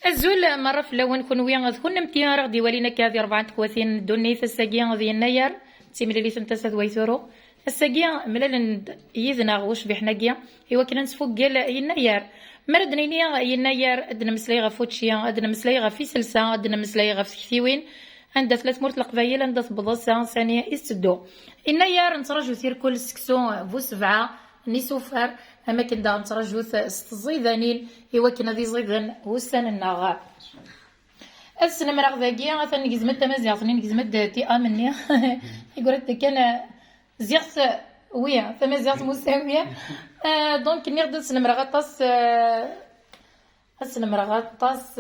الزول مرة في اللون كونويا كنا متيان غدي ولينا كهذه 4 دوني في الساقية ذي يناير تيملي لي سنتسد ويثورو الساقية ملال يذنا واش بحناقيا إوا كنا نسفوق قال يناير مردنينيا يناير أدنا مسلاي غا فوتشيا أدنا مسلاي غا في سلسة أدنا مسلاي غا في كثيوين عندها 3 مرت القبايل عندها بضاصة ثانية يستدو يناير نتراجو ثير كل سكسو بو 7 نيسوفر أماكن دا نتراجو الزيدانين إوا كنا ذي زيدان وسان النغا السنة مراغ ذاكيا مثلا نجزمت تمازيغ ثاني نجزمت تي امني يقول كان زيغت ويا تمازيغ مساوية دونك نغد السنة مراغ طاس السنة مراغ طاس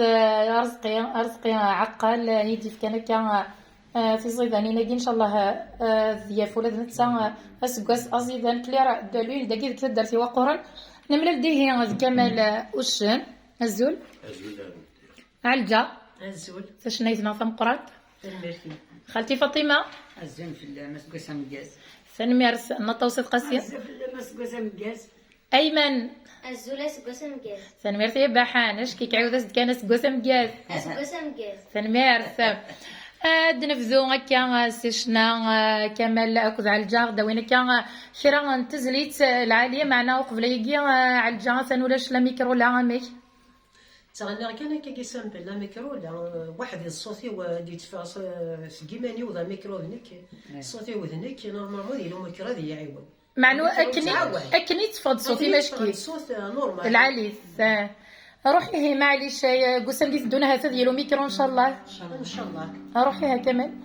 رزقي عقل يدي في كان في زيداني نجي ان شاء الله ضياف ولا نتسا اسكواس ازيدان كليرا دالوين داكي كثر درتي وقرا نمل ديه كمال وشن الزول علجا الزول فاش نايتنا ثمقرات الميرثي خالتي فاطمه الزين في المسقسه مقاس ثنميرس نطوسط قاسيه في المسقسه مقاس ايمن الزول سقوسة مقاس ثنميرثي باحانش كي كعود كان سكوسه مكاس سقوسة مقاس ثنميرث دنفذو هكا سيشنا كمال اكد على الجار داوين كان شرا تزليت العاليه معنا وقبل يجي على الجار ثنولاش لا ميكرو لا عامي تغنى كان كي سامبل لا ميكرو لا واحد الصوتي ودي تفا سكيماني وذا ميكرو ذنك الصوتي وذنك نورمالمون ديالو ميكرو ذي يعيون معنو اكني تفض صوتي ماشكي الصوت نورمال العالي روحي معليش قسم دي تدونا هذا ديالو ميكرو ان شاء الله ان شاء الله روحيها كمان